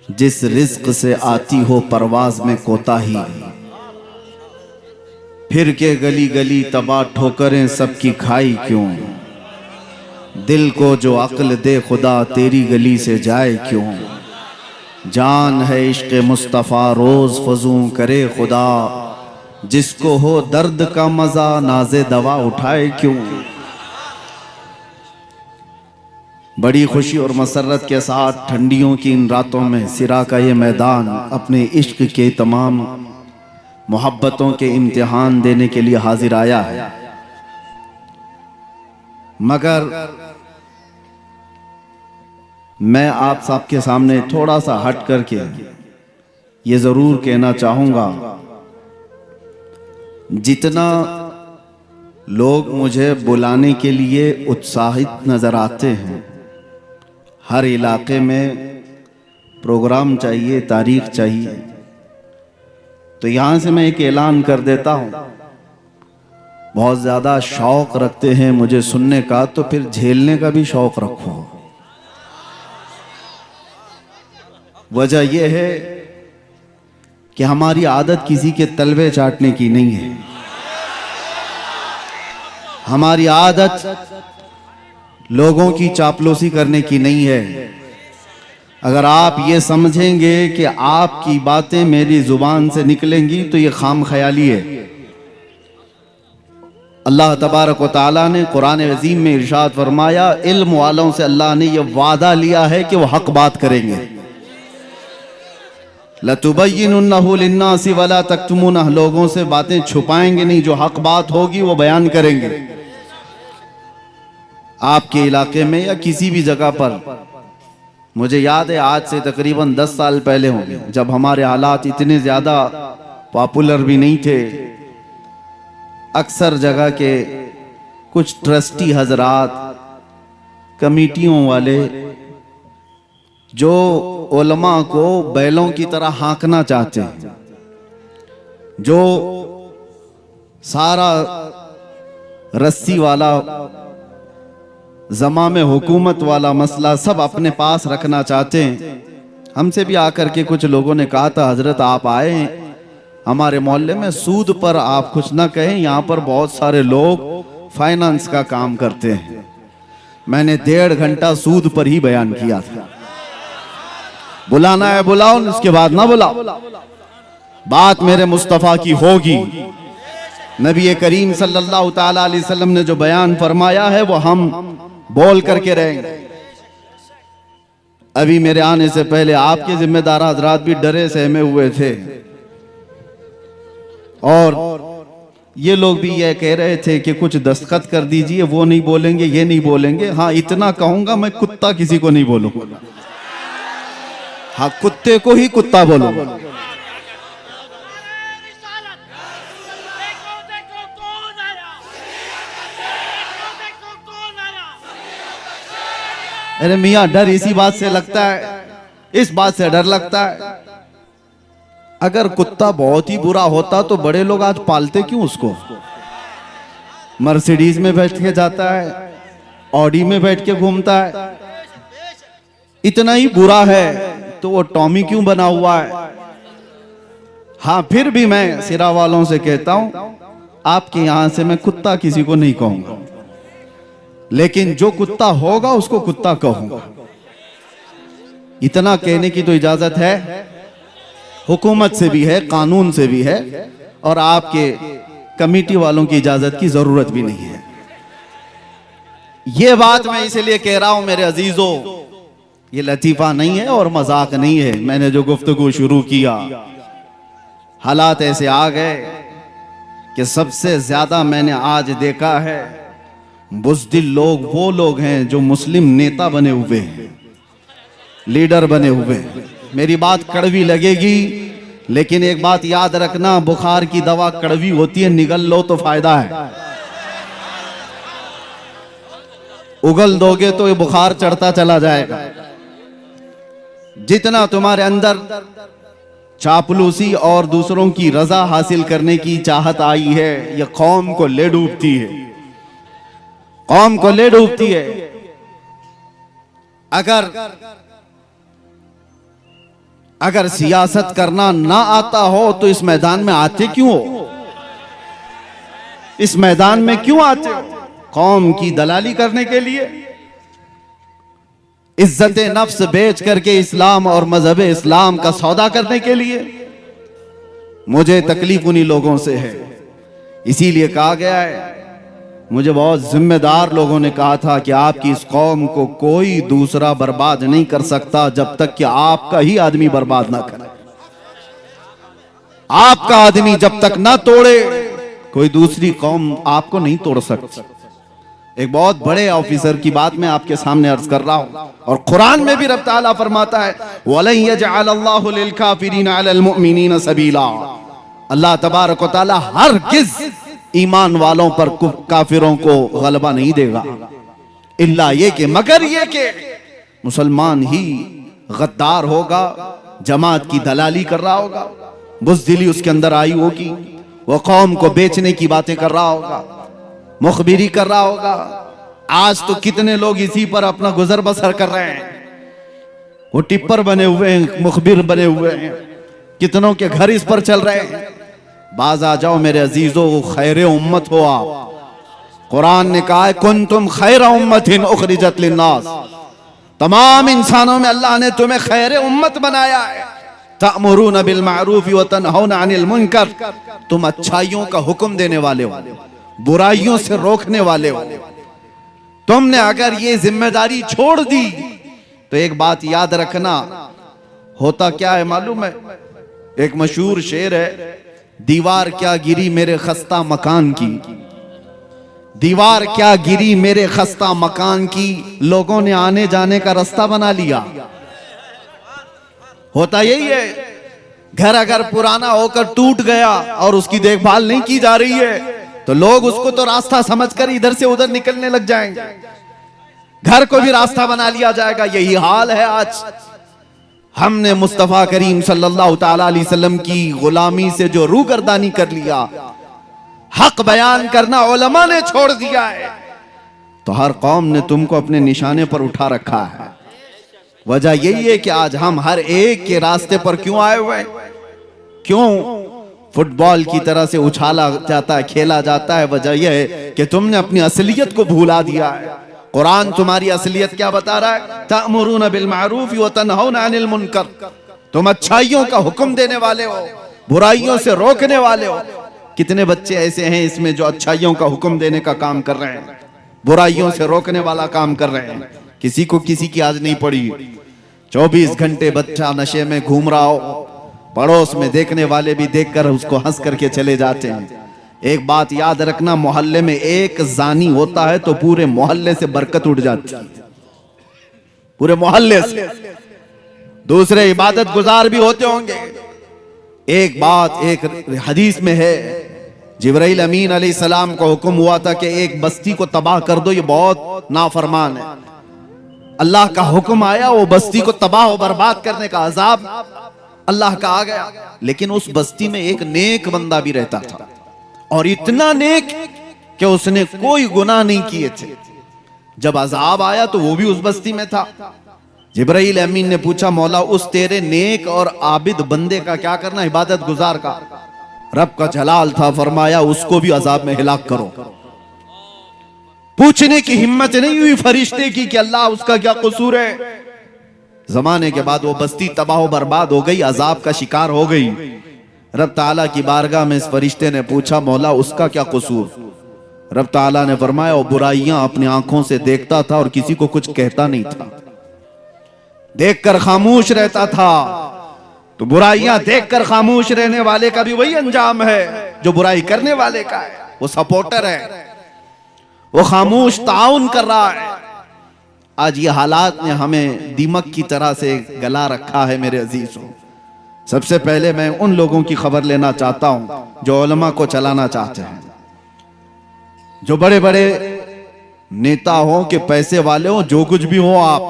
जिस रिज्क से आती हो परवाज में कोताही, फिर के गली गली तबाह ठोकरें सबकी खाई क्यों। दिल को जो अक्ल दे खुदा तेरी गली से जाए क्यों। जान है इश्क़ मुस्तफ़ा रोज़ फजूं करे खुदा, जिसको हो दर्द का मज़ा नाज़े दवा उठाए क्यों। बड़ी खुशी और मसरत के साथ ठंडियों की इन रातों में सिरा का ये मैदान अपने इश्क के तमाम मोहब्बतों के इम्तिहान देने के लिए हाजिर आया है। मगर मैं आप सबके सामने थोड़ा सा हट करके ये ज़रूर कहना चाहूँगा, जितना लोग मुझे बुलाने के लिए उत्साहित नज़र आते हैं, हर इलाके में प्रोग्राम चाहिए, तारीख चाहिए, तो यहाँ से मैं एक ऐलान कर देता हूँ, बहुत ज़्यादा शौक़ रखते हैं मुझे सुनने का, तो फिर झेलने का भी शौक़ रखो। वजह यह है कि हमारी आदत किसी के तलवे चाटने की नहीं है। हमारी आदत लोगों की चापलूसी करने की नहीं है। अगर आप ये समझेंगे कि आपकी बातें मेरी जुबान से निकलेंगी तो ये खाम ख्याली है। अल्लाह तबारक व तआला ने कुरान अज़ीम में इरशाद फरमाया, इल्म वालों से अल्लाह ने यह वादा लिया है कि वह हक बात करेंगे। लतुबय्यिनुन्नहु लिन्नासि वला तक्तुमूनह, लोगों से बातें छुपाएंगे नहीं, जो हक बात होगी वो बयान करेंगे। आपके इलाके में या किसी भी जगह पर, मुझे याद है आज से तकरीबन 10 साल पहले होंगे, जब हमारे हालात इतने ज़्यादा पॉपुलर भी नहीं थे, अक्सर जगह के कुछ ट्रस्टी हजरात, कमेटियों वाले जो उलमा को बैलों की तरह हाँकना चाहते हैं, जो सारा रस्सी वाला जमा में हुकूमत वाला मसला सब अपने पास रखना चाहते हैं, हमसे भी आकर के कुछ लोगों ने कहा था, हजरत आप आए हमारे मोहल्ले में, सूद पर आप कुछ ना कहें, यहाँ पर बहुत सारे लोग फाइनेंस का काम करते हैं। मैंने 1.5 घंटा सूद पर ही बयान किया था। बुलाना है बुलाओ, उसके बाद ना बुलाओ, बात मेरे मुस्तफ़ा की होगी। नबी करीम सल्लल्लाहु ताला अलैहि वसल्लम ने जो बयान फरमाया है वो हम बोल करके रहेंगे। अभी मेरे आने से पहले आपके जिम्मेदार हजरात भी डरे सहमे हुए थे, और ये लोग भी ये कह रहे थे कि कुछ दस्तखत कर दीजिए, वो नहीं बोलेंगे, ये नहीं बोलेंगे। हाँ, इतना कहूंगा, मैं कुत्ता किसी को नहीं बोलूंगा। हाँ, कुत्ते को ही कुत्ता बोलूंगा। अरे मियाँ, डर इसी बात से लगता है, इस बात से डर लगता है। अगर कुत्ता बहुत ही बुरा होता तो बड़े लोग आज पालते क्यों उसको। मर्सिडीज में बैठ के जाता है, ऑडी में बैठ के घूमता है, इतना ही बुरा है तो वो टॉमी क्यों बना हुआ है। हाँ, फिर भी मैं सिरा वालों से कहता हूं, आपके यहां से मैं कुत्ता किसी को नहीं कहूंगा, लेकिन जो कुत्ता होगा उसको कुत्ता कहूंगा। इतना कहने की तो इजाजत है, हुकूमत से भी है, कानून से भी है, और आपके कमेटी वालों की इजाजत की जरूरत भी नहीं है। ये बात मैं इसलिए कह रहा हूं मेरे अजीजों, ये लतीफा नहीं है और मजाक नहीं है। मैंने जो गुफ्तगू शुरू किया, हालात ऐसे आ गए कि सबसे ज्यादा मैंने आज देखा है बुज़दिल लोग वो लोग हैं जो मुस्लिम नेता बने हुए हैं, लीडर बने हुए हैं। मेरी बात कड़वी लगेगी, लेकिन एक बात याद रखना, बुखार की दवा कड़वी होती है, निगल लो तो फायदा है, उगल दोगे तो ये बुखार चढ़ता चला जाएगा। जितना तुम्हारे अंदर चापलूसी और दूसरों की रजा हासिल करने की चाहत आई है, यह कौम को ले डूबती है, कौम को ले डूबती है। अगर अगर सियासत करना ना आता हो तो इस मैदान में आते क्यों हो? इस मैदान में क्यों आते हो? कौम की दलाली करने के लिए, इज्जत नफ्स बेच करके इस्लाम और मजहब इस्लाम का सौदा करने के लिए? मुझे तकलीफ उन्हीं लोगों से है। इसीलिए कहा गया है, मुझे बहुत जिम्मेदार लोगों ने कहा था कि आपकी इस कौम को कोई दूसरा बर्बाद नहीं कर सकता जब तक कि आपका ही आदमी बर्बाद ना करे। आपका आदमी जब तक ना तोड़े कोई दूसरी कौम आपको नहीं तोड़ सकती। एक बहुत बड़े ऑफिसर की बात मैं आपके सामने अर्ज कर रहा हूं, और कुरान में भी रब ताला फरमाता है, वलन यजअलल्लाहु लिल काफिरीना अलल मुमिनीना सबीला। अल्लाह तबारक व तआला हरगिज़ ईमान वालों पर काफिरों को गलबा नहीं देगा, इल्ला ये कि मगर ये कि मुसलमान ही गद्दार होगा, जमात की दलाली कर रहा होगा, बुज़दिली उसके अंदर आई होगी, वो कौम को बेचने की बातें कर रहा होगा, मुखबिरी कर रहा होगा। आज तो कितने लोग इसी पर अपना गुजर बसर कर रहे हैं, वो टिप्पर बने हुए हैं, मुखबिर बने हुए हैं, कितनों के घर इस पर चल रहे हैं। बाज आ जाओ मेरे अजीजों, खैर उम्मत हो आप। कुरान ने कहा है, कुंतुम खैर उम्मतिन उखरिजत लिन्नास। तमाम इंसानों में अल्लाह ने तुम्हें खैर उम्मत बनाया है। तअमुरून बिल मारूफ व तनहौना अनिल मुनकर, तुम अच्छाइयों का हुक्म देने वाले हो, बुराइयों से रोकने वाले हो। तुमने अगर ये जिम्मेदारी छोड़ दी तो एक बात याद रखना, होता क्या है मालूम है? एक मशहूर शेर है, दीवार क्या गिरी मेरे खस्ता मकान की, दीवार क्या गिरी मेरे खस्ता मकान की, लोगों ने आने जाने का रास्ता बना लिया। होता यही है, घर अगर पुराना होकर टूट गया और उसकी देखभाल नहीं की जा रही है तो लोग उसको तो रास्ता समझकर इधर से उधर निकलने लग जाएंगे, घर को भी रास्ता बना लिया जाएगा। यही हाल है आज। हमने मुस्तफा करीम सल्लल्लाहु ताला अलैहि वसल्लम की गुलामी से जो रूगर्दानी कर लिया, हक बयान करना उलमा ने छोड़ दिया है, तो हर कौम ने तुमको अपने निशाने पर उठा रखा है। वजह यही है कि आज हम हर एक के रास्ते पर क्यों आए हुए हैं? क्यों फुटबॉल की तरह से उछाला जाता है, खेला जाता है? वजह यह है कि तुमने अपनी असलियत को भूला दिया है। कुरान तुम्हारी असलियत क्या बता रहा है? तअमुरून बिल मारूफ व तनहौना अनिल मुनकर, तुम अच्छाइयों का हुक्म देने वाले हो, बुराइयों से रोकने वाले हो। कितने बच्चे ऐसे हैं इसमें जो अच्छाइयों का हुक्म देने का काम कर रहे हैं, बुराइयों से रोकने वाला काम कर रहे हैं। किसी को किसी की आज नहीं पड़ी। 24 घंटे बच्चा नशे में घूम रहा हो, पड़ोस में देखने वाले भी देखकर उसको हंस करके चले जाते हैं। एक बात याद रखना, मोहल्ले में एक जानी होता है तो पूरे मोहल्ले से बरकत उठ जाती है, पूरे मोहल्ले से। दूसरे इबादत गुजार भी होते होंगे। एक बात एक हदीस में है, जिब्राइल अमीन अलैहिस्सलाम को हुक्म हुआ था कि एक बस्ती को तबाह कर दो, ये बहुत नाफरमान है। अल्लाह का हुक्म आया, वो बस्ती को तबाह और बर्बाद करने का अजाब अल्लाह का आ गया। लेकिन उस बस्ती में एक नेक बंदा भी रहता था, और इतना नेक कि उसने कोई गुनाह नहीं किए थे। जब अजाब आया तो वो भी उस बस्ती में था। जिब्राइल अमीन ने पूछा, मौला उस तेरे नेक और आबिद बंदे का क्या करना, इबादत गुजार का? रब का जलाल था, फरमाया उसको भी अजाब में हिलाक करो। पूछने की हिम्मत नहीं हुई फरिश्ते की कि अल्लाह उसका क्या कसूर है। जमाने के बाद वो बस्ती तबाह बर्बाद हो गई, अजाब का शिकार हो गई। रब ताला की बारगाह में इस फरिश्ते ने पूछा, मौला उसका क्या कसूर? रब ताला ने फरमाया, वो बुराइयां अपनी आंखों से देखता था और किसी को कुछ कहता नहीं था, देखकर खामोश रहता था। तो बुराइयां देखकर खामोश रहने वाले का भी वही अंजाम है जो बुराई करने वाले का है। वो सपोर्टर है, वो खामोश ताउन कर रहा है। आज ये हालात ने हमें दीमक की तरह से गला रखा है मेरे अजीजों। सबसे पहले मैं उन लोगों की खबर लेना चाहता हूं जो उलमा को चलाना चाहते हैं, जो बड़े बड़े नेता हो कि पैसे वाले हो, जो कुछ भी हो आप,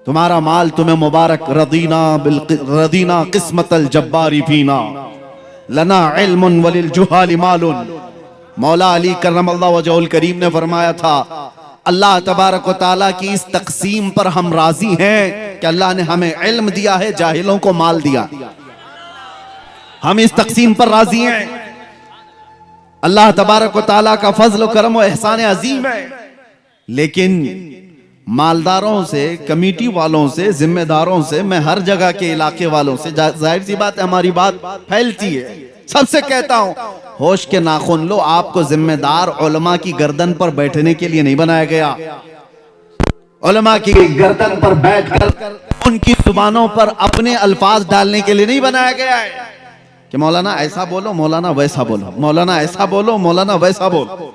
तुम्हारा माल तुम्हें मुबारक। रदीना किस्मतल जब्बारी फीना लना इल्मुन वलिल जुहाली मालुन। मौला अली करमल्लाहु वजहुल करीम ने फरमाया था, अल्लाह तबारक व तआला की इस तकसीम पर हम राजी हैं कि अल्लाह ने हमें इल्म दिया है, जाहिलों को माल दिया। हम इस तकसीम पर राजी हैं। अल्लाह तबारक व तआला का फजल करम व एहसान अजीम है। लेकिन मालदारों से, कमेटी वालों से, जिम्मेदारों से, मैं हर जगह के इलाके वालों से, जाहिर सी बात है हमारी बात फैलती है, सबसे कहता हूं होश के नाखून लो। आपको जिम्मेदार उलमा की गर्दन पर बैठने के लिए नहीं बनाया गया। उलमा की गर्दन पर बैठकर उनकी जुबानों पर अपने अल्फाज डालने के लिए नहीं बनाया गया है कि मौलाना ऐसा बोलो, मौलाना वैसा बोलो, मौलाना ऐसा बोलो, मौलाना वैसा बोलो,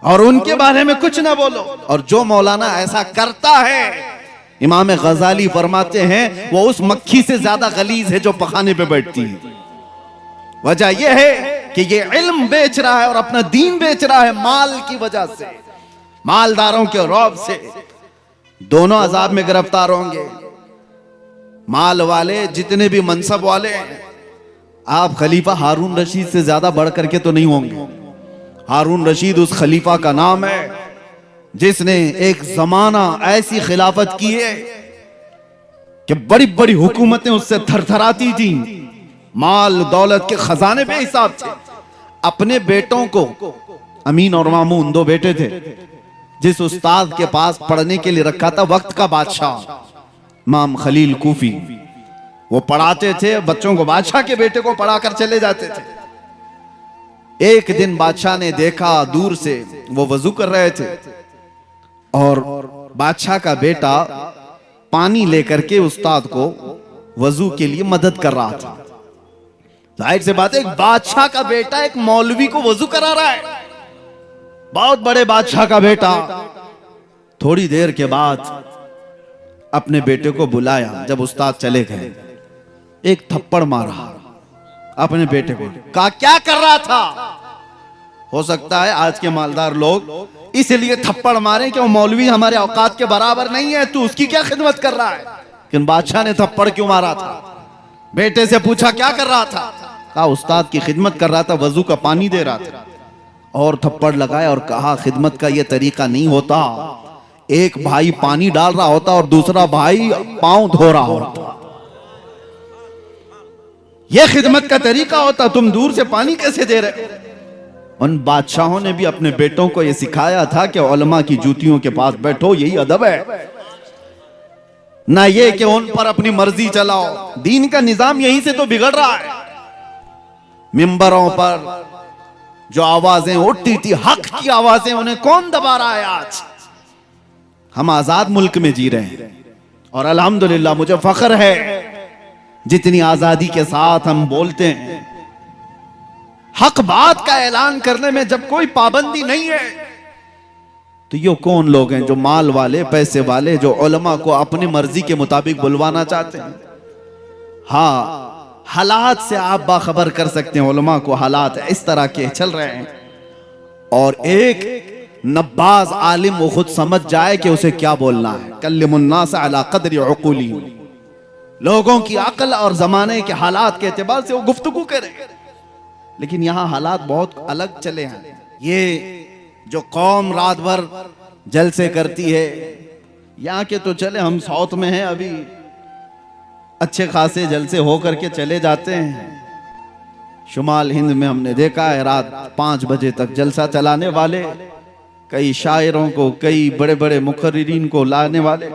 और उनके बारे में कुछ ना बोलो। और जो मौलाना ऐसा करता है, इमाम गजाली फरमाते हैं, वो उस मक्खी से ज्यादा गलीज है जो पखाने पे बैठती है। वजह यह है कि ये इल्म बेच रहा है और अपना दीन बेच रहा है माल की वजह से, मालदारों के रौब से। दोनों अजाब में गिरफ्तार होंगे। माल वाले, जितने भी मनसब वाले, आप खलीफा हारून रशीद से ज्यादा बढ़ करके तो नहीं होंगे। हारून रशीद उस खलीफा का नाम है जिसने एक जमाना ऐसी खिलाफत की है कि बड़ी बड़ी हुकूमतें उससे थरथराती थी। माल दौलत के खजाने बेहिसाब थे। अपने बेटों को, अमीन और मामून दो बेटे थे, जिस उस्ताद के पास पढ़ने के लिए रखा था वक्त का बादशाह इमाम खलील कूफी, वो पढ़ाते थे बच्चों को, बादशाह के बेटे को पढ़ाकर चले जाते थे। एक दिन बादशाह ने देखा दूर से, वो वजू कर रहे थे और बादशाह का बेटा पानी लेकर के उस्ताद को वजू के लिए मदद कर रहा था। जाहिर से बात है, एक बादशाह का बेटा एक मौलवी को वजू करा रहा है, बहुत बड़े बादशाह का बेटा। थोड़ी देर के बाद अपने बेटे को बुलाया। जब उस्ताद चले गए, एक थप्पड़ मारा अपने बेटे को। कहा क्या कर रहा था? हो सकता है आज के मालदार लोग इसलिए थप्पड़ मारे कि वो मौलवी हमारे औकात के बराबर नहीं है, तू उसकी क्या खिदमत कर रहा है। लेकिन बादशाह ने थप्पड़ क्यों मारा था? बेटे से पूछा क्या कर रहा था? कहा उस्ताद की खिदमत कर रहा था, वजू का पानी दे रहा था। और थप्पड़ लगाया और कहा खिदमत का यह तरीका नहीं होता। एक भाई पानी डाल रहा होता और दूसरा भाई पांव धो रहा होता, यह खिदमत का तरीका होता। तुम दूर से पानी कैसे दे रहे? उन बादशाहों ने भी अपने बेटों को यह सिखाया था कि उलमा की जूतियों के पास बैठो, यही अदब है, ना ये कि उन पर अपनी मर्जी चलाओ। दीन का निजाम यहीं से तो बिगड़ रहा है। मिंबरों पर जो आवाजें उठती थी, हक की आवाजें, उन्हें कौन दबा रहा है? आज हम आजाद मुल्क में जी रहे हैं और अल्हम्दुलिल्लाह मुझे फख्र है जितनी आजादी के साथ हम बोलते हैं। हक बात का ऐलान करने में जब कोई पाबंदी नहीं है, तो ये कौन लोग हैं जो माल वाले, पैसे वाले, जो उलमा को अपनी मर्जी के मुताबिक बुलवाना चाहते हैं? हाँ, हालात से आप बाखबर कर सकते हैं उलमा को, हालात इस तरह के चल रहे हैं। और एक नब्बाज आलिम वो खुद समझ जाए कि उसे क्या बोलना है। कल्लिमुन्नास अला क़द्रि उक़ूली, लोगों की अक्ल और जमाने के हालात के एतबार से वो गुफ्तगू करे। लेकिन यहां हालात बहुत अलग चले हैं। ये जो कौम रात भर जलसे करती है, यहाँ के तो चले, हम साउथ में हैं, अभी अच्छे खासे जलसे हो करके चले जाते हैं। शुमाल हिंद में हमने देखा है रात 5 बजे तक जलसा चलाने वाले, कई शायरों को, कई बड़े बड़े मुकर्रिरीन को लाने वाले,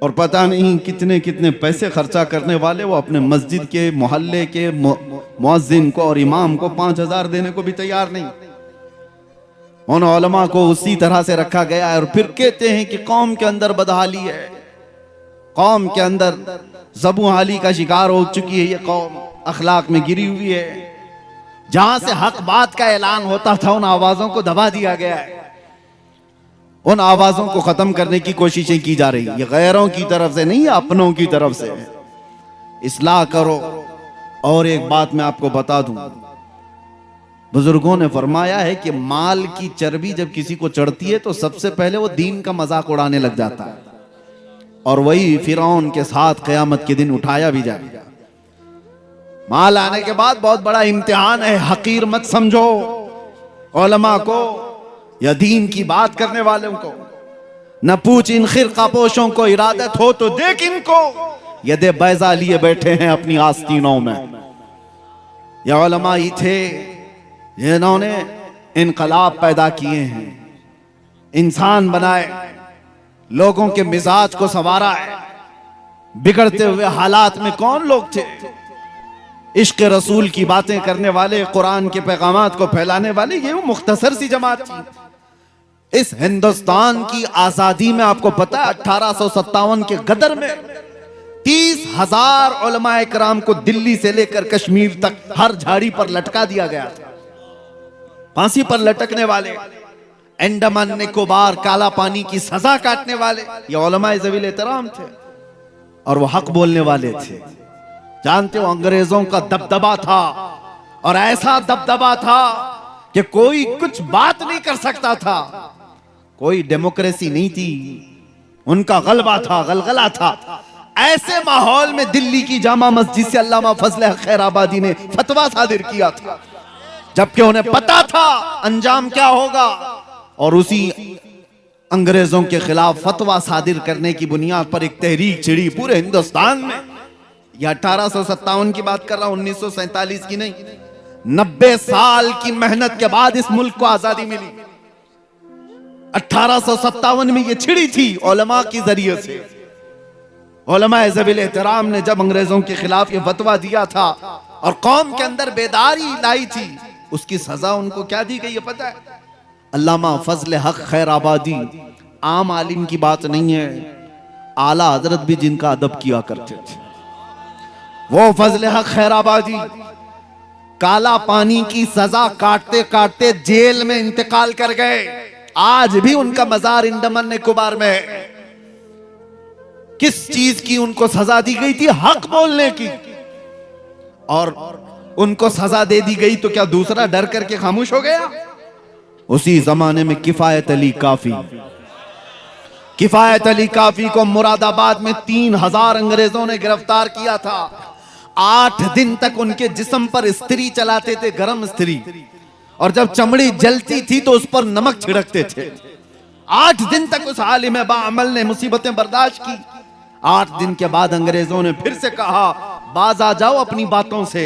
और पता नहीं कितने कितने पैसे खर्चा करने वाले। वो अपने मस्जिद के, मोहल्ले के मुअज्जिन को और इमाम को 5000 देने को भी तैयार नहीं। उन उलमा को उसी तरह से रखा गया है। और फिर कहते हैं कि कौम के अंदर बदहाली है, कौम के अंदर ज़बूहाली का शिकार हो चुकी है, ये कौम अखलाक में गिरी हुई है। जहां से हक बात का ऐलान होता था, उन आवाजों को दबा दिया गया है, उन आवाजों को खत्म करने की कोशिशें की जा रही है। ये गैरों की तरफ से नहीं, अपनों की तरफ से। इस्लाह करो। और एक बात मैं आपको बता दूं, बुजुर्गों ने फरमाया है कि माल की चर्बी जब किसी को चढ़ती है तो सबसे पहले वो दीन का मजाक उड़ाने लग जाता है, और वही फिरौन के साथ क़यामत के दिन उठाया भी जाएगा। माल आने के बाद बहुत बड़ा इम्तिहान है, हकीर मत समझो उलमा को। या दीन की बात करने वालों को। न पूछ इन खिरका पोशों को, इरादत हो तो देख इनको, यदे बैजा लिए बैठे हैं अपनी आस्तीनों में। ये उलमा ही थे जिन्होंने इनकलाब पैदा किए हैं, इंसान बनाए, लोगों के मिजाज को संवारा है। बिगड़ते हुए हालात में कौन लोग थे? इश्क रसूल की बातें करने वाले, कुरान के पैगामात को फैलाने वाले, ये वो मुख्तसर सी जमात थी। इस हिंदुस्तान की आजादी में आपको पता है 1857 के गदर में 30,000 उलमाए किराम को दिल्ली से लेकर कश्मीर तक हर झाड़ी पर लटका दिया गया था। फांसी पर लटकने वाले, अंडमान निकोबार काला पानी की सजा काटने वाले, ये उलमाए ज़वील एहतराम थे और वो हक बोलने वाले थे। जानते हो अंग्रेजों का दबदबा था, और ऐसा दबदबा था कि कोई कुछ बात नहीं कर सकता था। कोई डेमोक्रेसी नहीं थी, उनका गलबा था, गलगला था। ऐसे माहौल में दिल्ली की जामा मस्जिद से अल्लामा फजल हक खैराबादी ने फतवा सादिर किया था, जबकि उन्हें पता था अंजाम क्या होगा। और उसी अंग्रेजों के खिलाफ फतवा सादिर करने की बुनियाद पर एक तहरीक छिड़ी पूरे हिंदुस्तान में। यह 1857 की बात कर रहा हूं, 1947 की नहीं। 90 साल की मेहनत के बाद इस मुल्क को आजादी मिली। 1857 में यह छिड़ी थी उलमा के जरिए से। उलमाए ज़वील एहतराम ने जब अंग्रेजों के खिलाफ यह फतवा दिया था और कौम के अंदर बेदारी लाई थी, उसकी सजा उनको क्या दी गई है पता है? अल्लामा फजल हक खैराबादी आम आलिम की बात नहीं है, आला हजरत भी जिनका अदब किया करते थे, वो फजल हक खैराबादी काला पानी की सजा काटते काटते जेल में इंतकाल कर गए। आज भी उनका मजार अंडमान निकोबार में है। किस चीज की उनको सजा दी गई थी? हक बोलने की। और उनको सजा दे दी गई तो क्या दूसरा डर करके खामोश हो गया? उसी जमाने में किफायत अली काफी, किफायत अली काफी को मुरादाबाद में 3000 अंग्रेजों ने गिरफ्तार किया था। 8 दिन तक उनके जिस्म पर इस्त्री चलाते थे, गरम इस्त्री, और जब चमड़ी जलती थी तो उस पर नमक छिड़कते थे। 8 दिन तक उस आलिम बाअमल ने मुसीबतें बर्दाश्त की। 8 दिन के बाद अंग्रेजों ने फिर से कहा, बाज आ जाओ अपनी बातों से,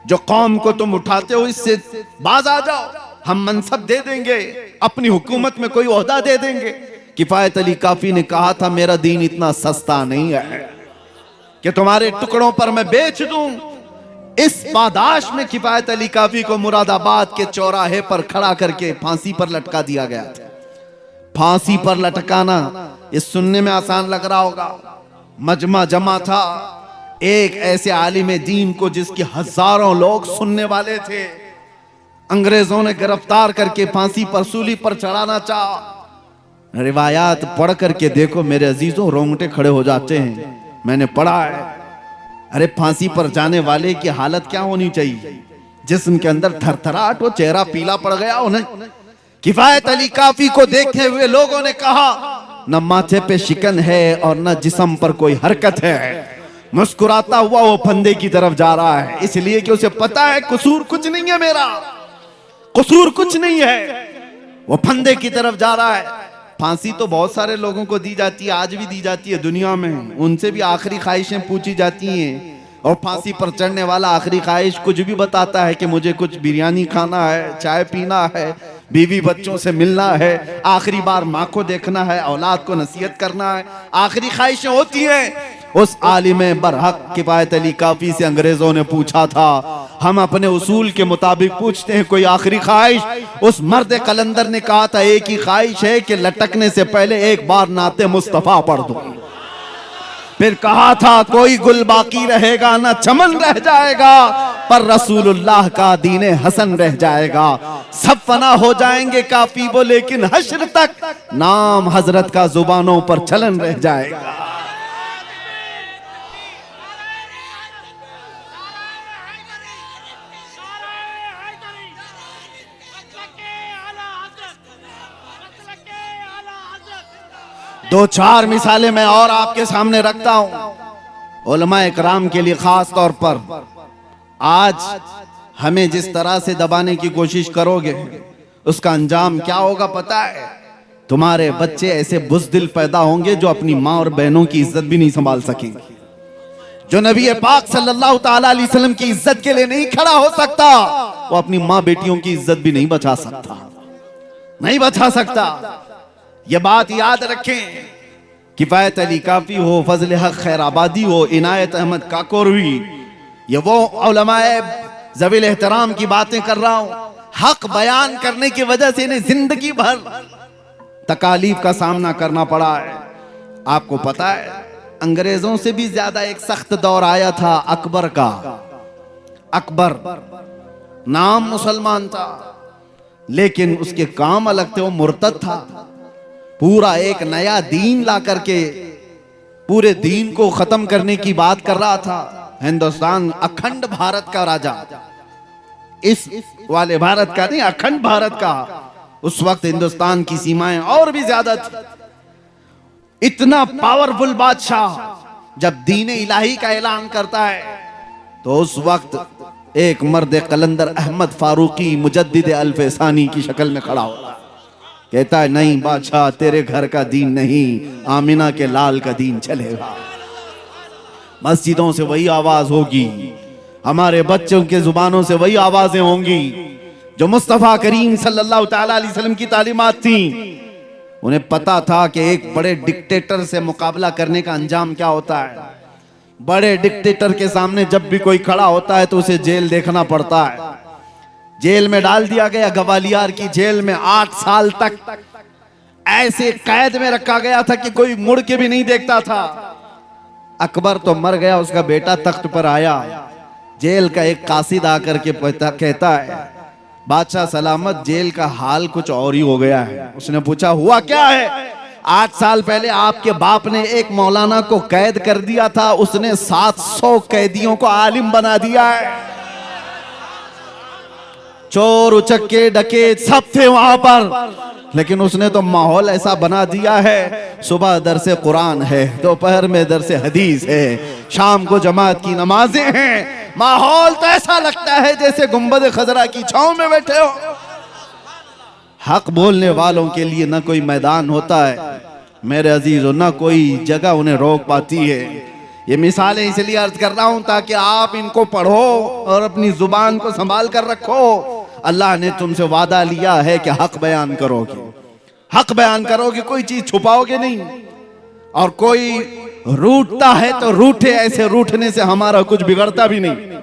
जो कौम को तुम उठाते हो इससे बाज आ जाओ, हम मनसब दे देंगे, अपनी हुकूमत में कोई ओहदा दे देंगे। किफायत अली काफी ने कहा था, मेरा दीन इतना सस्ता नहीं है कि तुम्हारे टुकड़ों पर मैं बेच दूं। इस पादाश में किफायत अली काफी को मुरादाबाद के चौराहे पर खड़ा करके फांसी पर लटका दिया गया था। फांसी पर लटकाना ये सुनने में आसान लग रहा होगा। मजमा जमा था एक ऐसे आलिम दीन को जिसके हजारों लोग सुनने वाले थे। अंग्रेजों ने गिरफ्तार करके फांसी पर, सूली पर चढ़ाना चाहा। रिवायात पढ़ करके देखो मेरे अजीजों, रोंगटे खड़े हो जाते हैं। मैंने पढ़ा है, अरे फांसी पर जाने वाले की हालत क्या होनी चाहिए? जिस्म के अंदर थरथराहट हो, चेहरा पीला पड़ गया उन्हें। किफायत अली काफी को देखते हुए लोगों ने कहा, न माथे पे शिकन है और न जिस्म पर कोई हरकत है। मुस्कुराता हुआ वो फंदे की तरफ जा रहा है, इसलिए कि उसे पता है कसूर कुछ नहीं है, मेरा कसूर कुछ नहीं है। वो फंदे की तरफ जा रहा है। फांसी तो बहुत सारे लोगों को दी जाती है, आज भी दी जाती है दुनिया में। उनसे भी आखिरी ख्वाहिशें पूछी जाती हैं, और फांसी पर चढ़ने वाला आखिरी ख्वाहिश कुछ भी बताता है कि मुझे कुछ बिरयानी खाना है, चाय पीना है, बीवी बच्चों से मिलना है, आखिरी बार माँ को देखना है, औलाद को नसीहत करना है। आखिरी ख्वाहिशें होती हैं। उस आलिम बरहक किफायत अली काफी से अंग्रेजों ने पूछा था, हम अपने उसूल के मुताबिक पूछते हैं, कोई आखिरी ख्वाहिश? उस मर्द कलंदर ने कहा था, एक ही ख्वाहिश है कि लटकने से पहले एक बार नाते मुस्तफा पढ़ दूं। फिर कहा था, कोई गुल बाकी रहेगा ना चमन रह जाएगा, पर रसूलुल्लाह का दीने हसन रह जाएगा। सब फना हो जाएंगे काफी वो, लेकिन हश्र तक नाम हजरत का जुबानों पर चलन रह जाएगा। दो चार मिसालें मैं और आपके सामने रखता हूं उलमा इकराम के लिए खास तौर पर। आज हमें जिस तरह से दबाने की कोशिश करोगे, उसका अंजाम क्या होगा पता है? तुम्हारे बच्चे ऐसे बुज़दिल पैदा होंगे जो अपनी माँ और बहनों की इज्जत भी नहीं संभाल सकेंगे। जो नबी पाक सल्लल्लाहु ताला अलैहि वसल्लम की इज्जत के लिए नहीं खड़ा हो सकता, वो अपनी माँ बेटियों की इज्जत भी नहीं बचा सकता, नहीं बचा सकता। ये बात याद रखें। किफायत अली काफी हो, फजल हक खैराबादी हो, इनायत अहमद काकोरवी, ये वो उलमाए ज़वील एहतराम की बातें कर रहा हूं। हक बयान करने की वजह से इन्हें जिंदगी भर तकालीफ का सामना करना पड़ा है। आपको पता है, अंग्रेजों से भी ज्यादा एक सख्त दौर आया था अकबर का। अकबर नाम मुसलमान था, लेकिन उसके काम अलग थे। वो मुर्तद था। पूरा एक नया दीन ला करके पूरे दीन को खत्म करने की बात कर रहा था। हिंदुस्तान अखंड भारत का राजा, इस वाले भारत का नहीं, अखंड भारत का। उस वक्त हिंदुस्तान की सीमाएं और भी ज्यादा थी। इतना पावरफुल बादशाह जब दीन इलाही का ऐलान करता है, तो उस वक्त एक मर्द कलंदर अहमद फारूकी मुजद्दिद अल्फसानी की शक्ल में खड़ा होता है। कहता है, नहीं बादशाह, तेरे घर का दीन नहीं, आमिना के लाल का दीन चलेगा। मस्जिदों से वही आवाज होगी, हमारे बच्चों के जुबानों से वही आवाजें होंगी जो मुस्तफा करीम सल्लल्लाहु ताला अलैहि वसल्लम की तालीमात थी। उन्हें पता था कि एक बड़े डिक्टेटर से मुकाबला करने का अंजाम क्या होता है। बड़े डिक्टेटर के सामने जब भी कोई खड़ा होता है तो उसे जेल देखना पड़ता है। जेल में डाल दिया गया, ग्वालियर की जेल में 8 साल तक ऐसे कैद में रखा गया था कि कोई मुड़ के भी नहीं देखता था। अकबर तो मर गया, उसका बेटा तख्त पर आया। जेल का एक कासिद आकर के कहता है, बादशाह सलामत, जेल का हाल कुछ और ही हो गया है। उसने पूछा, हुआ क्या है? 8 साल पहले आपके बाप ने एक मौलाना को कैद कर दिया था, उसने 700 कैदियों को आलिम बना दिया है। चोर उचक्के डकैत सब थे वहां पर, लेकिन उसने तो माहौल ऐसा बना दिया है। सुबह दरसे कुरान है, दोपहर में दरसे हदीस है, शाम को जमात की नमाजें हैं। माहौल तो ऐसा लगता है जैसे गुंबद खजरा की छांव में बैठे हो। हक बोलने वालों के लिए न कोई मैदान होता है मेरे अजीजों, न कोई जगह उन्हें रोक पाती है। ये मिसालें इसलिए अर्ज कर रहा हूं ताकि आप इनको पढ़ो और अपनी जुबान को संभाल कर रखो। अल्लाह ने तुमसे वादा लिया है कि हक बयान करोगे, हक बयान करोगे, कोई चीज छुपाओगे नहीं। और कोई रूठता है तो रूठे, ऐसे रूठने से हमारा कुछ बिगड़ता भी नहीं।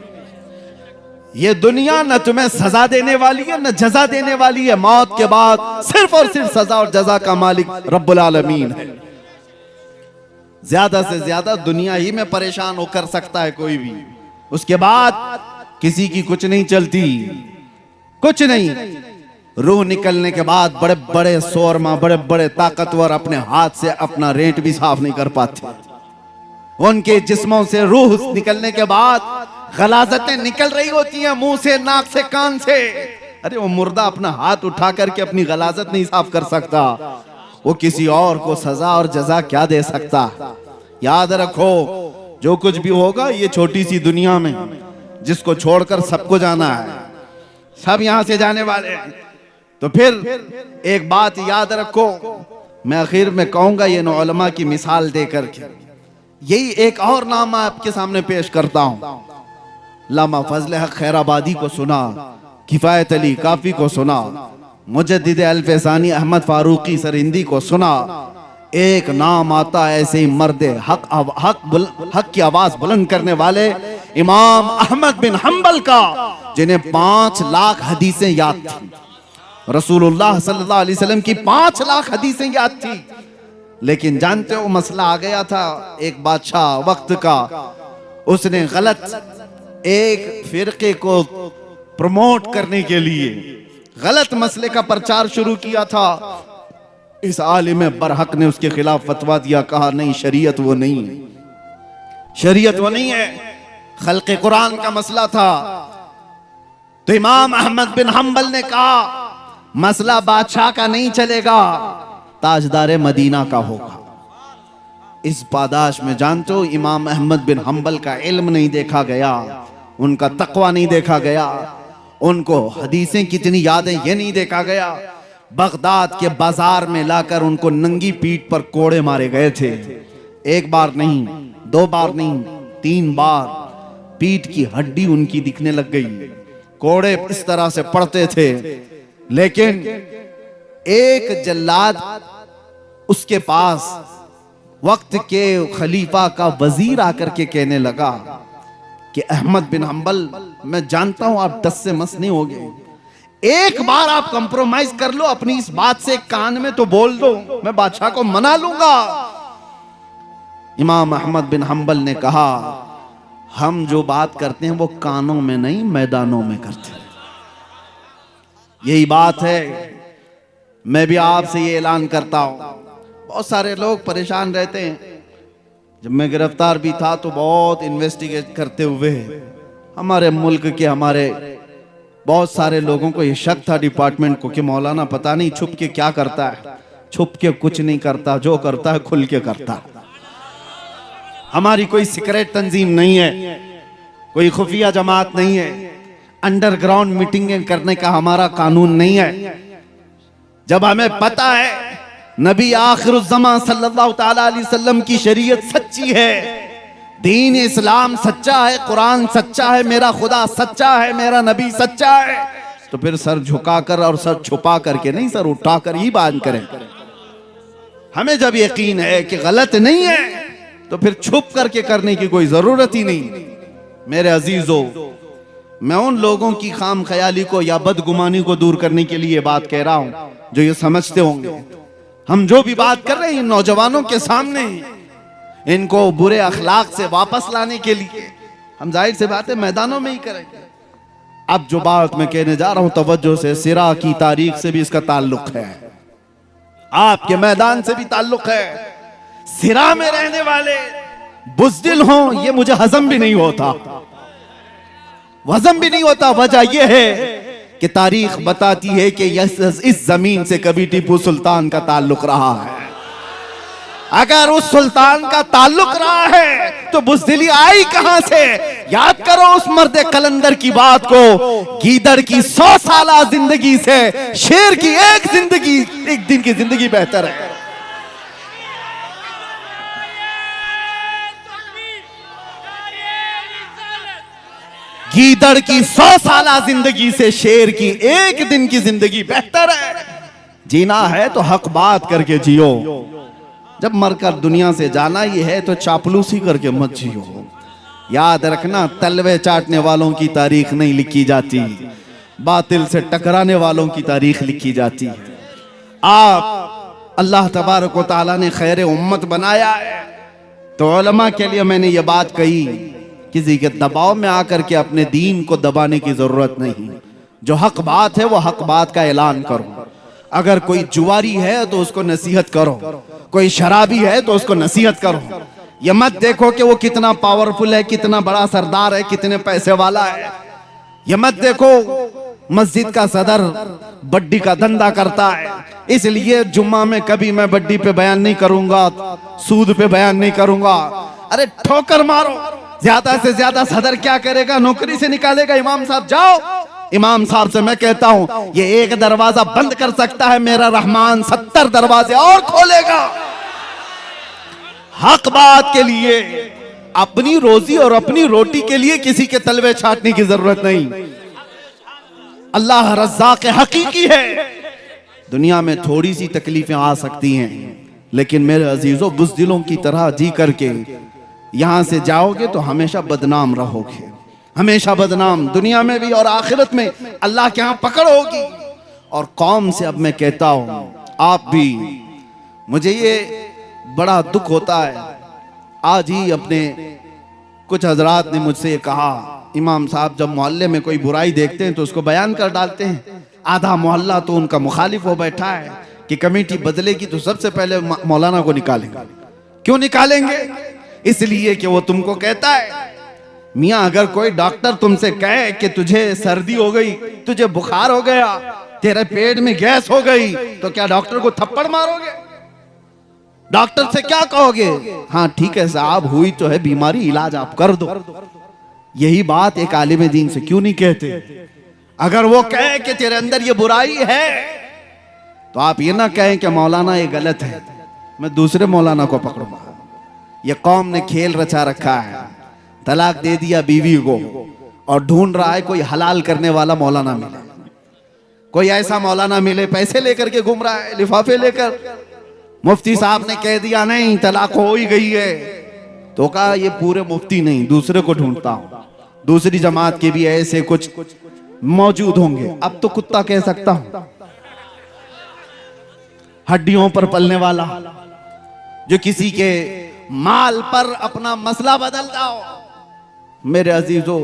ये दुनिया न तुम्हें सजा देने वाली है न जजा देने वाली है। मौत के बाद सिर्फ और सिर्फ सजा और जजा का मालिक रब्बुल आलमीन है। ज्यादा से ज्यादा दुनिया ही में परेशान होकर सकता है कोई भी, उसके बाद किसी की कुछ नहीं चलती, कुछ नहीं। रूह निकलने के बाद बड़े बड़े शोरमा, बड़े बड़े ताकतवर अपने हाथ से अपना रेंट भी साफ नहीं कर पाते। उनके जिस्मों से रूह निकलने के बाद गलाजतें निकल रही होती हैं, मुंह से, नाक से, कान से। अरे वो मुर्दा अपना हाथ उठा करके अपनी गलाजत नहीं साफ कर सकता, वो किसी और को सजा और जजा क्या दे सकता। याद रखो, जो कुछ भी होगा ये छोटी सी दुनिया में, जिसको छोड़कर सबको जाना है, सब यहां से जाने वाले हैं। तो फिर एक बात याद रखो, मैं आखिर में कहूंगा ये उलमा की मिसाल दे करके, यही एक और नाम आपके सामने पेश करता हूं। लामा फजल हक खैराबादी को सुना, किफायत अली काफी को सुना, मुजद्दिद अल्फसानी अहमद फारूकी सरहिंदी को सुना। एक नाम आता ऐसे ही मर्द हक की आवाज बुलंद करने वाले इमाम अहमद बिन हंबल का, जिन्हें 5 लाख हदीसें याद थी। रसूलुल्लाह सल्लल्लाहु अलैहि वसल्लम की 5 लाख हदीसें याद थी। लेकिन जानते हो मसला आ गया था एक बादशाह वक्त का, उसने गलत एक फिरके को प्रमोट करने के लिए गलत मसले का प्रचार शुरू किया था। इस आलिम बरहक ने उसके खिलाफ फतवा दिया, कहा नहीं शरीयत वो नहीं है, शरीयत वो नहीं है, खल्क़े कुरान का मसला था। तो इमाम अहमद बिन हंबल ने कहा मसला बादशाह का नहीं चलेगा, ताजदार मदीना का होगा। इस पादाश में जानते हो इमाम अहमद बिन हंबल का इल्म नहीं देखा गया, उनका तकवा नहीं देखा गया, उनको हदीसें कितनी यादें ये नहीं देखा गया। बगदाद के बाजार में लाकर उनको नंगी पीठ पर कोड़े मारे गए थे। एक बार नहीं, 2 बार नहीं, 3 बार पीठ की हड्डी उनकी दिखने लग गई। कोड़े इस तरह से पड़ते थे। लेकिन एक जल्लाद उसके पास वक्त के खलीफा का वजीर आकर के कहने लगा कि अहमद बिन हंबल, मैं जानता हूं आप 10 से मस नहीं होगे, एक बार आप कंप्रोमाइज कर लो अपनी इस बात से, कान में तो बोल दो, मैं बादशाह को मना लूंगा। इमाम अहमद बिन हंबल ने कहा, हम जो बात करते हैं वो कानों में नहीं मैदानों में करते हैं। यही बात है। मैं भी आपसे ये ऐलान करता हूं, बहुत सारे लोग परेशान रहते हैं। जब मैं गिरफ्तार भी था तो बहुत इन्वेस्टिगेट करते हुए हमारे मुल्क के हमारे बहुत सारे लोगों को ये शक था डिपार्टमेंट को कि मौलाना पता नहीं छुप के क्या करता है। छुप के कुछ नहीं करता, जो करता है खुल के करता है। हमारी कोई सीक्रेट तंजीम नहीं है, कोई खुफिया जमात नहीं है, अंडरग्राउंड मीटिंगें करने का हमारा कानून नहीं है। जब हमें पता है नबी आखिरुज़्ज़मा सल्लल्लाहु ताला अलैहि वसल्लम की शरीयत सच्ची है, दीन इस्लाम सच्चा है, कुरान सच्चा है, मेरा खुदा सच्चा है, मेरा नबी सच्चा है, तो फिर सर झुकाकर और सर छुपा करके नहीं, सर उठाकर ही बात करें। हमें जब यकीन है कि गलत नहीं है तो फिर छुप करके करने की कोई जरूरत ही नहीं। मेरे अजीजों, मैं उन लोगों की खाम ख्याली को या बदगुमानी को दूर करने के लिए बात कह रहा हूं जो ये समझते होंगे हम जो भी बात कर रहे हैं नौजवानों के सामने, इनको बुरे अखलाक से वापस लाने के लिए हम जाहिर से बात है मैदानों में ही करेंगे। अब जो बात मैं कहने जा रहा हूं तवज्जो से, सिरा की तारीख से भी इसका ताल्लुक है, आपके मैदान से भी ताल्लुक है। सिरा में रहने वाले बुज़दिल हों ये मुझे हजम भी नहीं होता, वजम भी नहीं होता। वजह यह है कि तारीख बताती है कि इस जमीन से कभी टीपू सुल्तान का ताल्लुक रहा है। अगर उस सुल्तान का ताल्लुक रहा है तो बुज़दिली आई कहां से? याद करो उस मर्द कलंदर की बात को, गीदड़ की 100 साला जिंदगी से शेर की एक दिन की जिंदगी बेहतर है। गीदड़ की 100 साला जिंदगी से शेर की एक दिन की जिंदगी बेहतर है। जीना है तो हक बात करके जियो, जब मरकर दुनिया से जाना ही है तो चापलूसी करके मत जियो। याद रखना, तलवे चाटने वालों की तारीख नहीं लिखी जाती, बातिल से टकराने वालों की तारीख लिखी जाती है। आप अल्लाह तबारक व तआला ने खैर उम्मत बनाया है तो उलमा के लिए मैंने ये बात कही, किसी के दबाव में आकर के अपने दीन को दबाने की जरूरत नहीं। जो हक बात है वो हक बात का ऐलान करो। अगर कोई जुआरी है तो उसको नसीहत करो, कोई शराबी है तो उसको नसीहत करो। ये मत देखो कि वो कितना पावरफुल है, कितना बड़ा सरदार है, कितने पैसे वाला है। ये मत देखो मस्जिद का सदर बड्डी का धंधा करता है इसलिए जुम्मा में कभी मैं बड्डी पे बयान नहीं करूंगा, सूद पे बयान नहीं करूंगा। अरे ठोकर मारो, ज्यादा से ज्यादा सदर क्या करेगा? नौकरी से निकालेगा। इमाम साहब जाओ, इमाम साहब से मैं कहता हूं ये एक दरवाजा बंद कर सकता है, मेरा रहमान 70 दरवाजे और खोलेगा। हक बात के लिए, अपनी रोजी और अपनी रोटी के लिए किसी के तलवे छाटने की जरूरत नहीं। अल्लाह रज़्ज़ाक़ हकीकी है। दुनिया में थोड़ी सी तकलीफें आ सकती हैं लेकिन मेरे अजीजों बुज़दिलों की तरह जी करके यहां से जाओगे तो हमेशा बदनाम रहोगे, हमेशा बदनाम, दुनिया में भी और आखिरत में अल्लाह के यहां पकड़ होगी। और कौम से अब मैं कहता हूं, आप भी, मुझे ये बड़ा दुख होता है। आज ही अपने कुछ हजरात ने मुझसे ये कहा, इमाम साहब जब मोहल्ले में कोई बुराई देखते हैं तो उसको बयान कर डालते हैं। आधा मोहल्ला तो उनका मुखालिफ हो बैठा है कि कमेटी बदलेगी तो सबसे पहले मौलाना को निकालेंगे। क्यों निकालेंगे? इसलिए कि वो तुमको कहता है। मियां अगर कोई डॉक्टर तुमसे कहे कि तुझे सर्दी हो गई, तुझे बुखार हो गया, तेरे पेट में गैस हो गई, तो क्या डॉक्टर को थप्पड़ मारोगे? डॉक्टर से क्या कहोगे? हाँ ठीक है साहब, हुई तो है बीमारी, इलाज आप कर दो। यही बात एक आलिम दीन से क्यों नहीं कहते? अगर वो कहे कि तेरे अंदर ये बुराई है तो आप ये ना कहें कि मौलाना ये गलत है, मैं दूसरे मौलाना को पकड़ूंगा। ये कौम ने खेल रचा रखा है, तलाक दे दिया बीवी को और ढूंढ रहा है कोई हलाल करने वाला मौलाना मिले, कोई ऐसा मौलाना मिले, पैसे लेकर के घूम रहा है, लिफाफे लेकर। मुफ्ती साहब ने कह दिया नहीं तलाक हो ही गई है, तो कहा ये पूरे मुफ्ती नहीं, दूसरे को ढूंढता हूं, दूसरी जमात के भी ऐसे कुछ मौजूद होंगे। अब तो कुत्ता कह सकता हूं, हड्डियों पर पलने वाला, जो किसी के माल पर अपना मसला बदलता हो। मेरे अजीजों,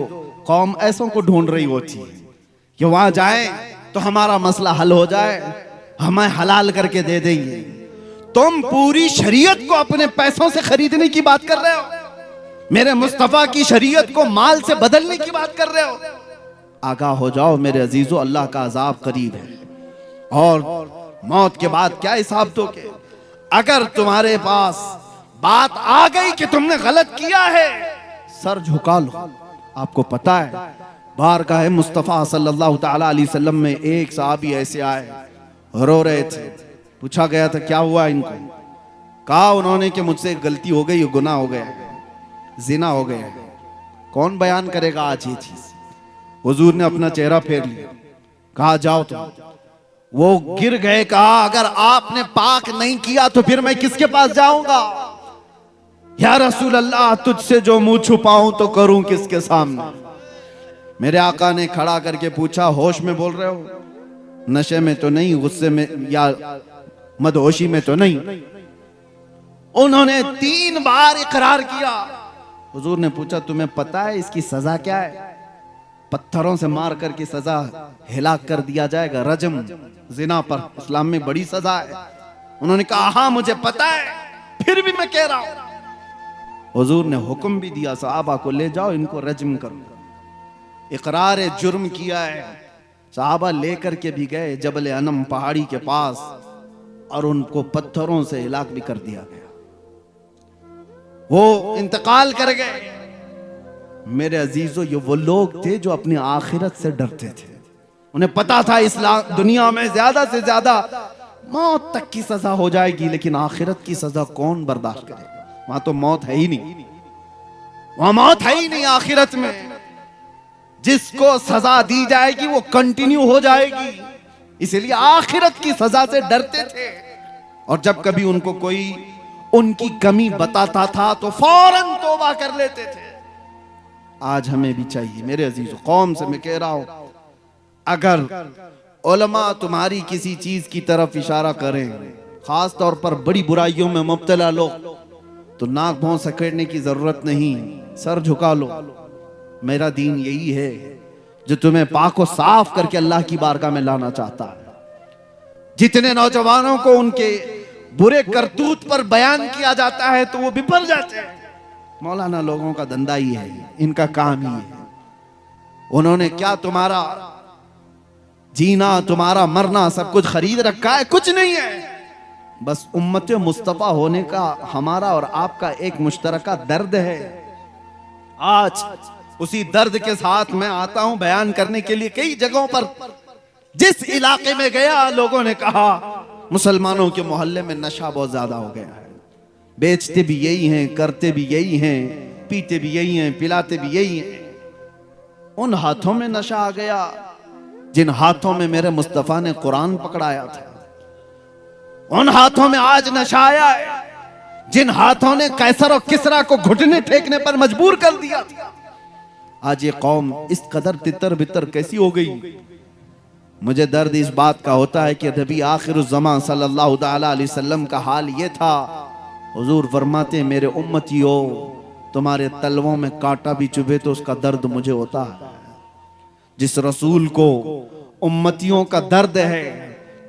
कौम ऐसों को ढूंढ रही होती है कि वहां जाए तो हमारा मसला हल हो जाए, हमें हलाल करके दे देंगे। तुम पूरी शरीयत को अपने पैसों से खरीदने की बात कर रहे हो, मेरे मुस्तफा की शरीयत को माल से बदलने की बात कर रहे हो। आगाह हो जाओ मेरे अजीजों, अल्लाह का अजाब करीब है और मौत के बाद क्या हिसाब दोगे? अगर तुम्हारे पास बात आ गई कि तुमने गलत किया है, सर झुका लो। आपको पता है बारगाह मुस्तफा सल्लल्लाहु तआला अलैहि वसल्लम में एक साहबी ऐसे आए, रो रहे थे। पूछा गया था क्या हुआ इनको? कहा उन्होंने कि मुझसे गलती हो गई, गुनाह हो गया, जिना हो गया। कौन बयान करेगा आज ये चीज? हुजूर ने अपना चेहरा फेर लिया, कहा जाओ तुम। वो गिर गए, कहा अगर आपने पाक नहीं किया तो फिर मैं किसके पास जाऊंगा? या रसूल अल्लाह, तुझसे जो मुंह छुपाऊं तो करूं किसके सामने? मेरे आका ने खड़ा करके पूछा, होश में बोल रहे हो? नशे में तो नहीं, गुस्से में या मदहोशी में तो नहीं? उन्होंने 3 बार इकरार किया। हुजूर ने पूछा तुम्हें पता है इसकी सजा क्या है? पत्थरों से मार करके सजा हिलाक कर दिया जाएगा, रजम, जिना पर इस्लाम में बड़ी सजा है। उन्होंने कहा हाँ मुझे पता है, फिर भी मैं कह रहा हूं। हुजूर ने हुक्म भी दिया सहाबा को, ले जाओ इनको रजम करो। इकरार जुर्म किया है। सहाबा लेकर के भी गए जबल अनम पहाड़ी के पास और उनको पत्थरों से हिलाक भी कर दिया गया। वो इंतकाल कर गए। मेरे अजीजों, ये वो लोग थे जो अपनी आखिरत से डरते थे। उन्हें पता था इस्लाम दुनिया में ज्यादा से ज्यादा मौत तक की सजा हो जाएगी, लेकिन आखिरत की सजा कौन बर्दाश्त करेगा? वहां तो मौत है ही नहीं, वहां मौत है ही नहीं आखिरत में। जिसको सजा दी जाएगी वो कंटिन्यू हो जाएगी, इसलिए आखिरत की सजा से डरते थे। और जब कभी उनको कोई उनकी कमी बताता था तो फौरन तौबा कर लेते थे। आज हमें भी चाहिए मेरे अजीजों, कौम से मैं कह रहा हूं, अगर उलमा तुम्हारी किसी चीज की तरफ इशारा करें, खास तौर पर बड़ी बुराइयों में मुब्तला लोग, तो नाक भौं सकेड़ने की जरूरत नहीं, सर झुका लो। मेरा दीन यही है जो तुम्हें पाक और साफ करके अल्लाह की बारगाह में लाना चाहता है। जितने नौजवानों को उनके बुरे करतूत पर बयान किया जाता है तो वो विफल जाते हैं। मौलाना लोगों का धंधा ही है, इनका काम ही है। उन्होंने क्या तुम्हारा जीना, तुम्हारा मरना सब कुछ खरीद रखा है? कुछ नहीं है। बस उम्मत मुस्तफा होने का हमारा और आपका एक मुश्तरका दर्द है। आज उसी दर्द के साथ मैं आता हूं बयान करने के लिए। कई जगहों पर जिस इलाके में गया, लोगों ने कहा मुसलमानों के मोहल्ले में नशा बहुत ज्यादा हो गया है, बेचते भी यही हैं, करते भी यही हैं, पीते भी यही हैं, पिलाते भी यही हैं। उन हाथों में नशा आ गया जिन हाथों में मेरे मुस्तफा ने कुरान पकड़ाया था। उन हाथों में आज नशा आया है जिन हाथों ने कैसर और किसरा को घुटने टेकने पर मजबूर कर दिया था। आज ये कौम इस कदर तितर बितर कैसी हो गई? मुझे दर्द इस बात का होता है कि नबी आखिरुज़्ज़मान सल्लल्लाहु अलैहि वसल्लम का हाल ये था। हुजूर फरमाते मेरे उम्मतियों, तुम्हारे तलवों में कांटा भी चुभे तो उसका दर्द मुझे होता है। जिस रसूल को उम्मतियों का दर्द है,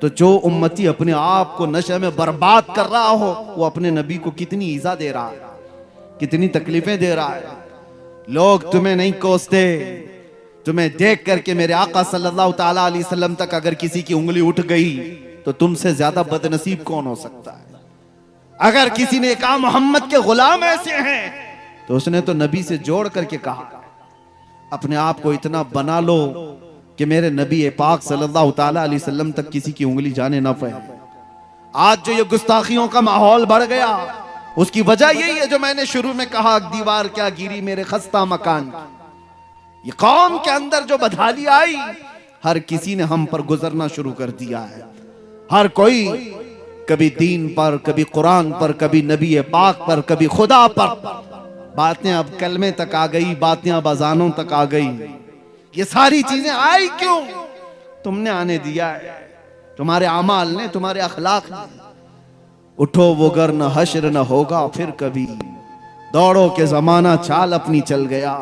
तो जो उम्मती अपने आप को नशे में बर्बाद कर रहा हो, वो अपने नबी को कितनी ईजा दे रहा है, कितनी तकलीफें दे रहा है। लोग तुम्हें नहीं कोसते, तुम्हें देख करके मेरे आका सल्लल्लाहु ताला अलैहि वसल्लम तक अगर किसी की उंगली उठ गई तो तुमसे ज्यादा बदनसीब कौन हो सकता है? अगर किसी ने कहा मोहम्मद के गुलाम ऐसे हैं, तो उसने तो नबी से जोड़ करके कहा अपने आप को इतना बना लो कि मेरे नबी पाक सल्लल्लाहु ताला अलैहि वसल्लम तक किसी की उंगली जाने ना पाए। आज जो ये गुस्ताखियों का माहौल बढ़ गया, उसकी वजह यही है जो मैंने शुरू में कहा, दीवार क्या गिरी मेरे खस्ता मकान की। ये कौम के अंदर जो बदहाली आई, हर किसी ने हम पर गुजरना शुरू कर दिया है। हर कोई कभी दीन पर, कभी कुरान पर, कभी नबी पाक पर, कभी खुदा पर। बातें अब कलमे तक आ गई, बातें अब अजानों तक आ गई। ये सारी चीजें आई क्यों? तुमने आने दिया है, तुम्हारे अमाल ने, तुम्हारे अखलाक ने। उठो वो गर न हश्र न होगा फिर कभी, दौड़ो के जमाना चाल अपनी चल गया।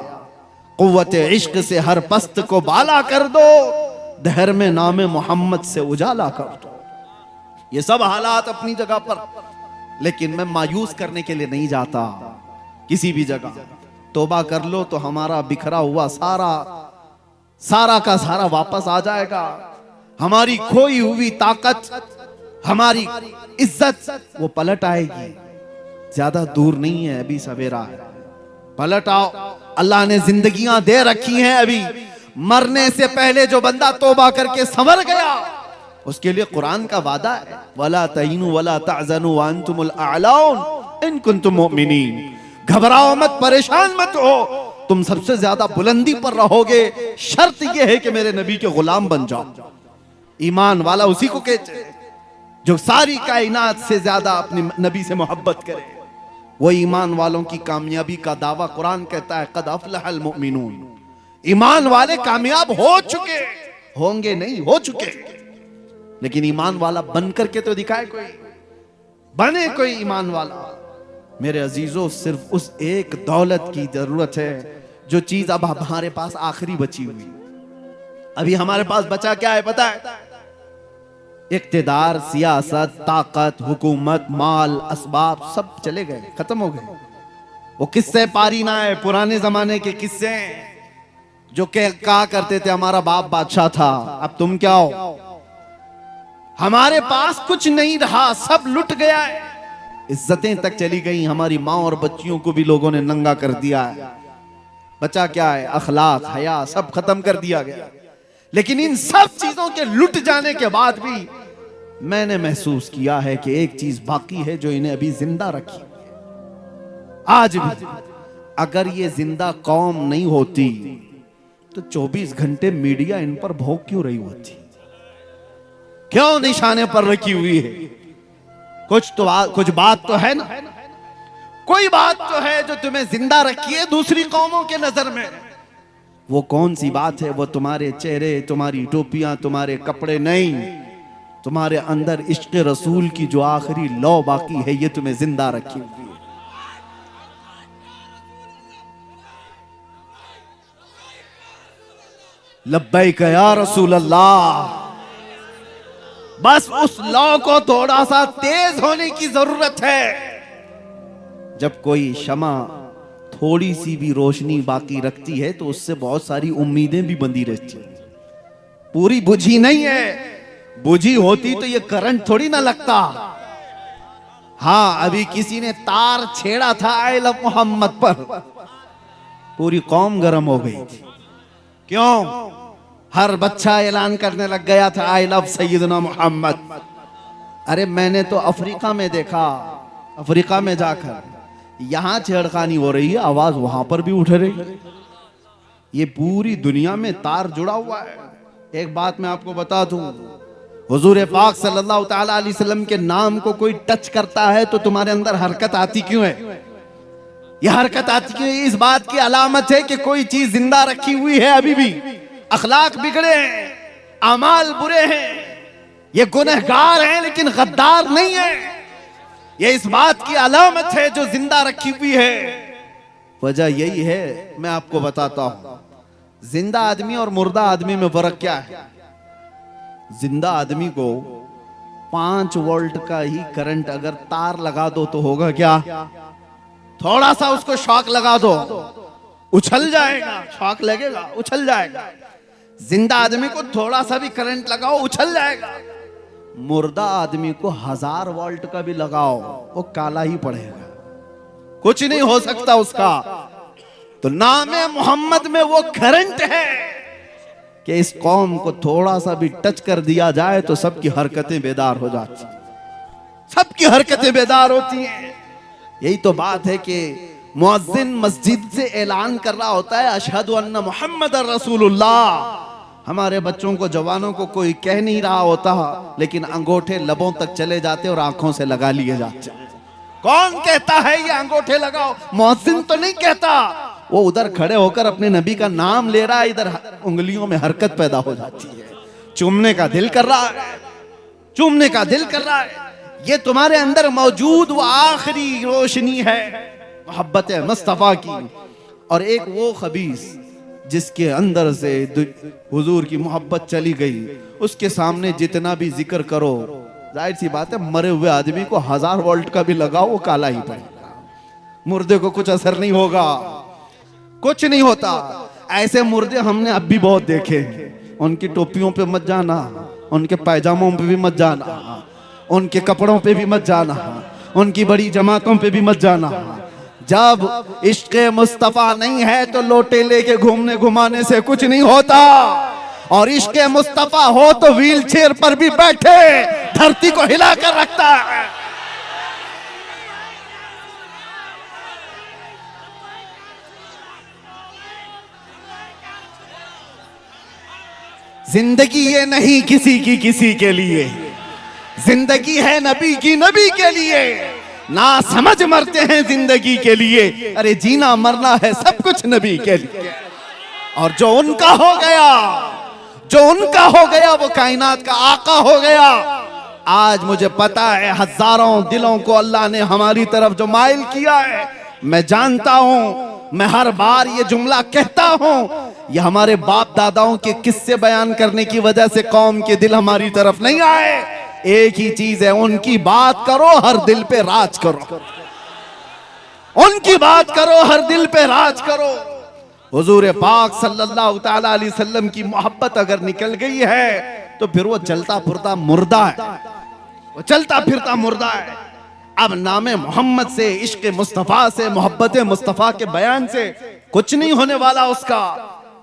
कुव्वत इश्क से हर पस्त को बाला कर दो, दहर में नामे मोहम्मद से उजाला कर दो। ये सब हालात अपनी जगह पर, लेकिन मैं मायूस करने के लिए नहीं जाता किसी भी जगह। तौबा कर लो तो हमारा बिखरा हुआ सारा का सारा वापस आ जाएगा। हमारी खोई हुई ताकत, हमारी इज्जत वो पलट आएगी। ज्यादा दूर नहीं है, अभी सवेरा है, पलट आओ। अल्लाह ने जिंदगियां दे रखी हैं, अभी मरने से पहले जो बंदा तौबा करके संवर गया, उसके लिए कुरान का वादा है, वला तहीनु वला तहज़नु व अंतुमुल अअलाउन इन कुंतुम मुमिनीन। घबराओ मत, परेशान मत हो, तुम सबसे ज्यादा बुलंदी पर रहोगे। शर्त यह है कि मेरे नबी के गुलाम बन जाओ। ईमान वाला उसी को कहते हैं जो सारी कायनात से ज्यादा अपने नबी से मोहब्बत करे। वो ईमान वालों की कामयाबी का दावा कुरान कहता है, कद अफ़लहल मुमिनून। ईमान वाले कामयाब हो चुके, होंगे नहीं, हो चुके। लेकिन ईमान वाला बन करके तो दिखाए कोई, बने कोई ईमान वाला। मेरे अजीजों, सिर्फ उस एक दौलत की जरूरत है जो चीज अब हमारे पास आखिरी बची हुई। अभी हमारे पास बचा क्या है पता है? इक्तिदार, सियासत, ताकत, हुकूमत, माल, असबाब सब चले गए, खत्म हो गए। वो किस्से पारी ना है, पुराने जमाने के किस्से जो कहा करते थे हमारा बाप बादशाह था, अब तुम क्या हो। हमारे पास कुछ नहीं रहा, सब लुट गया है। इज्जतें तक चली गई, हमारी माँ और बच्चियों को भी लोगों ने नंगा कर दिया है। बचा क्या है? अखलाक, हया, सब खत्म कर दिया गया। लेकिन इन सब चीजों के लुट जाने के बाद भी मैंने महसूस किया है कि एक चीज बाकी है जो इन्हें अभी जिंदा रखी है। आज भी अगर ये जिंदा कौम नहीं होती तो 24 घंटे मीडिया इन पर भोग क्यों रही होती? क्यों निशाने पर रखी हुई है? कुछ बात तो है ना, कोई बात तो है जो तुम्हें जिंदा रखी है दूसरी कौमों के नजर में। वो कौन सी बात है? वो तुम्हारे चेहरे, तुम्हारी टोपियां, तुम्हारे कपड़े नहीं, तुम्हारे अंदर इश्क रसूल की जो आखिरी लौ बाकी है, ये तुम्हें जिंदा रखी हुई है। लब्बैक या रसूल अल्लाह। बस उस लौ को थोड़ा सा तेज होने की जरूरत है। जब कोई शमा थोड़ी सी भी रोशनी बाकी रखती है तो उससे बहुत सारी उम्मीदें भी बंधी रहती है। पूरी बुझी नहीं है, बुझी होती तो ये करंट थोड़ी ना लगता। हाँ, अभी किसी ने तार छेड़ा था आई लव मोहम्मद पर, पूरी कौम गर्म हो गई थी। क्यों? हर बच्चा ऐलान करने लग गया था आई लव सैयदना मोहम्मद। अरे मैंने तो अफ्रीका में देखा, अफ्रीका में जाकर यहां छेड़खानी हो रही है, आवाज वहां पर भी उठ रही है। ये पूरी दुनिया में तार जुड़ा हुआ है। एक बात मैं आपको बता दूं, हुजूर पाक सल्लल्लाहु ताला अलैहि वसल्लम के नाम को कोई टच करता है तो तुम्हारे अंदर हरकत आती क्यों है? यह हरकत आती क्यों है? इस बात की अलामत है कि कोई चीज जिंदा रखी हुई है अभी भी। अखलाक बिगड़े हैं, अमाल बुरे हैं, ये गुनहगार हैं लेकिन गद्दार नहीं है। ये इस बात की अलामत है जो जिंदा रखी हुई है। वजह यही है, मैं आपको बताता हूं, जिंदा आदमी और मुर्दा आदमी में फर्क क्या है। जिंदा आदमी को 5 वोल्ट का ही करंट अगर तार लगा दो तो होगा क्या? थोड़ा सा उसको शॉक लगा दो, उछल जाएगा, शॉक लगेगा, उछल जाएगा। जिंदा आदमी को थोड़ा सा भी करंट लगाओ, उछल जाएगा। मुर्दा आदमी को 1000 वोल्ट का भी लगाओ, वो काला ही पड़ेगा, कुछ नहीं हो सकता उसका। तो नाम मोहम्मद में वो करंट है कि इस कौम को थोड़ा सा भी टच कर दिया जाए तो सबकी हरकतें बेदार हो जाती, सबकी हरकतें बेदार होती हैं। यही तो बात है कि मुअज्जिन मस्जिद से ऐलान कर रहा होता है अशहदु अन्ना मुहम्मदर रसूलुल्लाह। हमारे बच्चों को, जवानों को कोई कह नहीं रहा होता, लेकिन अंगूठे लबों तक चले जाते और आंखों से लगा लिए जाते। कौन कहता है ये अंगूठे लगाओ? मुअज्जिन तो नहीं कहता, वो उधर खड़े होकर अपने नबी का नाम ले रहा है, इधर उंगलियों में हरकत पैदा हो जाती है, चूमने का दिल कर रहा है, चूमने का दिल कर रहा है। ये तुम्हारे अंदर मौजूद वो आखिरी रोशनी है मोहब्बत मुस्तफा की। और एक वो खबीस जिसके अंदर से हुजूर की मोहब्बत चली गई, उसके सामने जितना भी जिक्र करो, जाहिर सी बात है मरे हुए आदमी को 1000 वोल्ट का भी लगाओ वो काला ही पड़ेगा, मुर्दे को कुछ असर नहीं होगा, कुछ नहीं होता। ऐसे मुर्दे हमने अब भी बहुत देखे। उनकी टोपियों पे मत जाना, उनके पायजामों पे भी मत जाना, उनके कपड़ों पे भी मत जाना, उनकी बड़ी जमातों पे भी मत जाना। जब इश्क़ मुस्तफा नहीं है तो लोटे लेके घूमने घुमाने से कुछ नहीं होता, और इश्क़ मुस्तफा हो तो व्हील चेयर पर भी बैठे धरती को हिला कर रखता है। जिंदगी ये नहीं किसी की किसी के लिए, जिंदगी है नबी की नबी के लिए। ना समझ मरते हैं जिंदगी के लिए, अरे जीना मरना है सब कुछ नबी के लिए। और जो उनका हो गया, जो उनका हो गया वो कायनात का आका हो गया। आज मुझे पता है हजारों दिलों को अल्लाह ने हमारी तरफ जो माइल किया है, मैं जानता हूं, मैं हर बार ये जुमला कहता हूं, ये हमारे बाप दादाओं के किस्से बयान करने की वजह से कौम के दिल हमारी तरफ नहीं आए। एक ही चीज है, उनकी बात करो हर दिल पे राज करो, उनकी बात करो हर दिल पे राज करो। हुजूर पाक सल्लल्लाहु ताला अलैहि वसल्लम की मोहब्बत अगर निकल गई है तो फिर वो चलता फिरता मुर्दा है, वो चलता फिरता मुर्दा है। अब नामे मोहम्मद से, इश्क मुस्तफा से, मोहब्बत मुस्तफा के बयान से कुछ नहीं होने वाला उसका।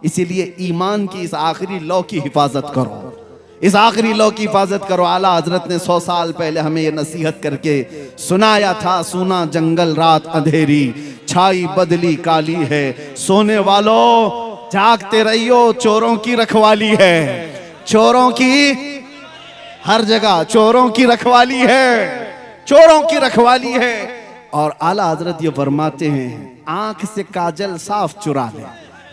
इसीलिए ईमान की इस आखिरी लौ की हिफाजत करो, इस आखिरी लौ की हिफाजत करो। आला हजरत ने 100 साल पहले हमें ये नसीहत करके सुनाया था, सुना जंगल रात अंधेरी, छाई बदली काली है, सोने वालों जागते रहियो, चोरों की रखवाली है, चोरों की हर जगह चोरों की रखवाली है, चोरों की रखवाली है। और आला हजरत ये फरमाते हैं आंख से काजल साफ चुरा ले,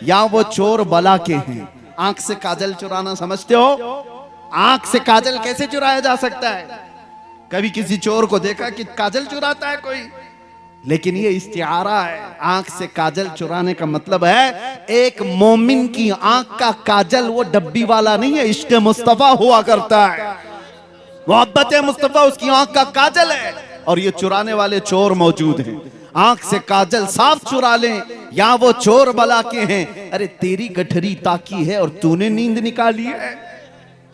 या वो चोर बला के हैं। आंख से काजल चुराना समझते हो? आंख से काजल कैसे चुराया जा सकता है? कभी किसी चोर को देखा कि काजल चुराता है कोई? लेकिन ये इस्तिआरा है। आंख से काजल चुराने का मतलब है एक मोमिन की आंख का काजल वो डब्बी वाला नहीं है, इश्क़ मुस्तफा हुआ करता है, मोहब्बत मुस्तफा उसकी आंख का काजल है। और ये चुराने वाले चोर मौजूद हैं, आंख से काजल साफ चुरा लें, या वो चोर बला के हैं। अरे तेरी गठरी ताकी है और तूने नींद निकाली है,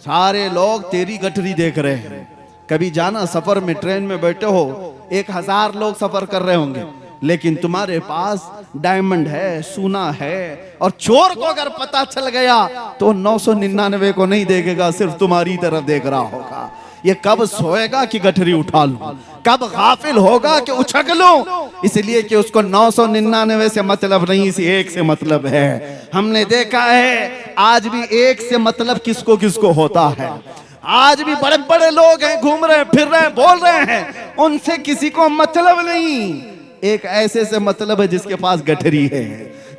सारे लोग तेरी गठरी देख रहे हैं। कभी जाना सफर में, ट्रेन में बैठे हो, 1000 लोग सफर कर रहे होंगे, लेकिन तुम्हारे पास डायमंड है, सोना है, और चोर को अगर पता चल गया तो 999 को नहीं देखेगा, सिर्फ तुम्हारी तरफ देख रहा होगा। ये कब सोएगा कि गठरी उठा लूं, कब गाफिल होगा कि उछक लूं। इसलिए कि उसको 999 से मतलब नहीं, इसी एक से मतलब है। हमने देखा है आज भी एक से मतलब किसको किसको होता है। आज भी बड़े बड़े लोग हैं, घूम रहे हैं, फिर रहे हैं, बोल रहे हैं, उनसे किसी को मतलब नहीं। एक ऐसे से मतलब है जिसके पास गठरी है,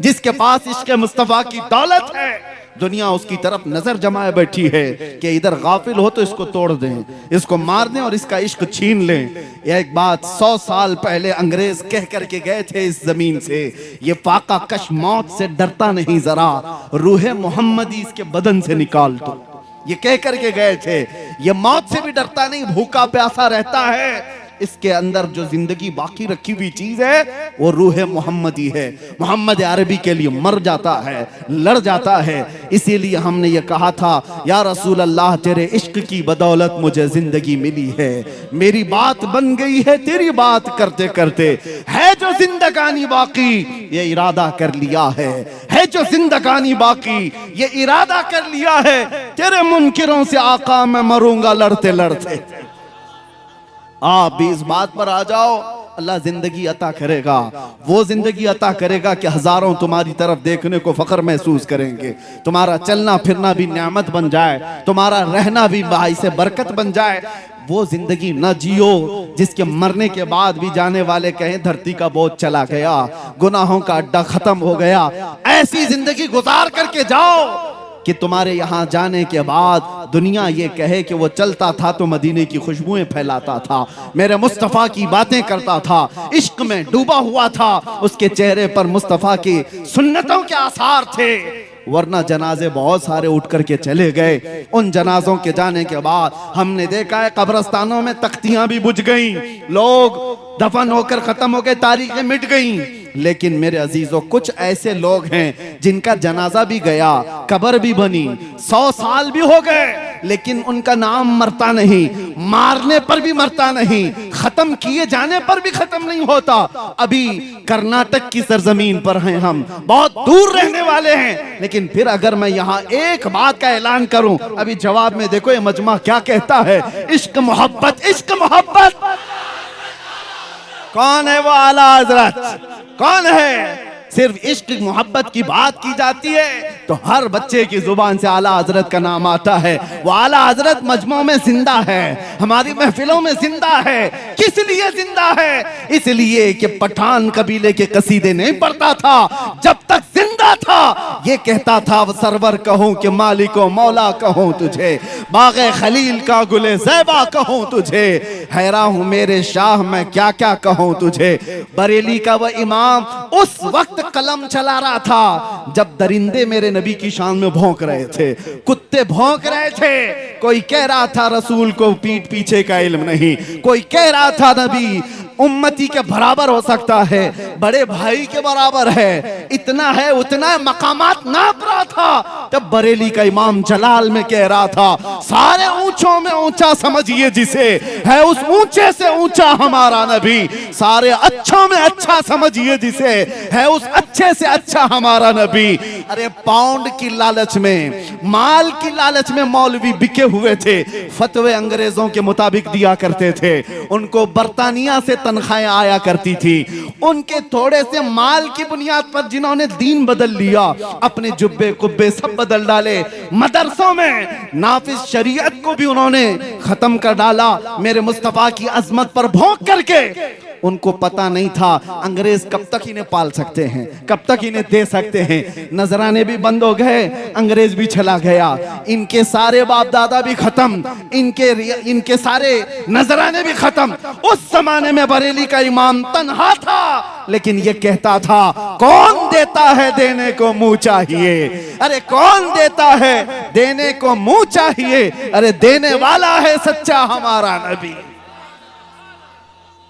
जिसके पास इश्क़ मुस्तफा की दौलत है। दुनिया उसकी तरफ नजर जमाए बैठी है कि इधर गाफिल हो तो इसको तोड़ दें, इसको मार दें और इसका इश्क छीन लें। एक बात 100 साल पहले अंग्रेज कह करके गए थे इस जमीन से, ये फाका कश मौत से डरता नहीं जरा, रूहे मोहम्मदी इसके बदन से निकाल दो। ये कह करके गए थे, ये मौत से भी डरता नहीं, भूखा प्यासा रहता है। इसके अंदर जो जिंदगी बाकी रखी हुई चीज है वो रूह मोहम्मदी है। मोहम्मद अरबी के लिए मर जाता है, लड़ जाता है। इसीलिए हमने ये कहा था, या रसूल अल्लाह तेरे इश्क की बदौलत मुझे जिंदगी मिली है, मेरी बात बन गई है तेरी बात करते करते, है जो जिंदगानी बाकी ये इरादा कर लिया है जो जिंदगानी बाकी, ये इरादा कर लिया है तेरे मुनकिरों से आका मैं मरूंगा लड़ते लड़ते। आप भी इस बात पर आ जाओ, अल्लाह जिंदगी अता करेगा, वो जिंदगी अता करेगा कि हजारों तुम्हारी तरफ देखने को फख्र महसूस करेंगे, तुम्हारा चलना फिरना भी नेमत बन जाए, तुम्हारा रहना भी बाइसे बरकत बन जाए। वो जिंदगी न जियो जिसके मरने के बाद भी जाने वाले कहें धरती का बोझ चला गया, गुनाहों का अड्डा खत्म हो गया। ऐसी जिंदगी गुजार करके जाओ कि तुम्हारे यहाँ जाने के बाद दुनिया ये कहे कि वो चलता था तो मदीने की खुशबुएं फैलाता था, मेरे मुस्तफ़ा की बातें करता था, इश्क में डूबा हुआ था, उसके चेहरे पर मुस्तफ़ा की सुन्नतों के आसार थे। वरना जनाजे बहुत सारे उठ करके चले गए। उन जनाजों के जाने के बाद हमने देखा है कब्रस्तानों में तख्तियां भी बुझ गईं, लोग दफन होकर खत्म हो गए, तारीखें मिट गईं। लेकिन मेरे अजीजों, कुछ ऐसे लोग हैं जिनका जनाजा भी गया, कब्र भी बनी, 100 साल भी हो गए, लेकिन उनका नाम मरता नहीं, मारने पर भी मरता नहीं, खत्म किए जाने पर भी खत्म नहीं होता। अभी कर्नाटक की सरजमीन पर हैं हम, बहुत दूर रहने वाले हैं, लेकिन फिर अगर मैं यहाँ एक बात का ऐलान करूं, अभी जवाब में देखो ये मजमा क्या कहता है, इश्क मोहब्बत, इश्क मोहब्बत। कौन है वो आला हजरत, कौन है? सिर्फ इश्क मोहब्बत की बात की जाती है तो हर बच्चे की जुबान से आला हजरत का नाम आता है। वो आला हजरत मजमों में जिंदा है, हमारी महफिलों में जिंदा है। किस लिए जिंदा है? इसलिए कि पठान कबीले के कसीदे नहीं पढ़ता था, जब तक जिंदा था ये कहता था सरवर कहूं कि मालिको मौला कहूं तुझे, बागे खलील का गुले ज़ैबा कहूं तुझे, हैरान हूं मेरे शाह मैं क्या क्या कहूं तुझे। बरेली का वह इमाम उस वक्त कलम चला रहा था जब दरिंदे मेरे नबी की शान में भौंक रहे थे, कुत्ते भौंक रहे थे। कोई कह रहा था रसूल को पीठ पीछे का इल्म नहीं, कोई कह रहा था नबी उम्मती के बराबर हो सकता है, बड़े भाई के बराबर है, इतना है उतना है, मकामात नाप रहा था। तब बरेली का इमाम जलाल में कह रहा था सारे ऊंचों में ऊंचा समझिए जिसे, है उस ऊंचे से ऊंचा हमारा नबी, सारे अच्छों में अच्छा समझिए जिसे, है उस अच्छे से अच्छा हमारा नबी। अरे पाउंड की लालच में, माल की लालच में मौलवी बिके हुए थे, फतवे अंग्रेजों के मुताबिक दिया करते थे, उनको बर्तानिया से तनख्वाहें आया करती थी। उनके थोड़े से माल की बुनियाद पर जिन्होंने दीन बदल लिया, अपने जुब्बे कुब्बे सब बदल डाले, मदरसों में नाफिज शरीयत को भी उन्होंने खत्म कर डाला, मेरे मुस्तफा की अजमत पर भौंक करके। उनको पता नहीं था अंग्रेज कब तक इन्हें पाल सकते हैं, कब तक इन्हें दे सकते हैं। नजराने भी बंद हो गए, अंग्रेज भी चला गया, इनके सारे बाप दादा भी खत्म, इनके सारे नजराने भी खत्म। उस जमाने में बरेली का इमाम तन्हा था, लेकिन ये कहता था कौन देता है देने को मुंह चाहिए, अरे कौन देता है देने को मुंह चाहिए, अरे देने वाला है सच्चा हमारा नबी।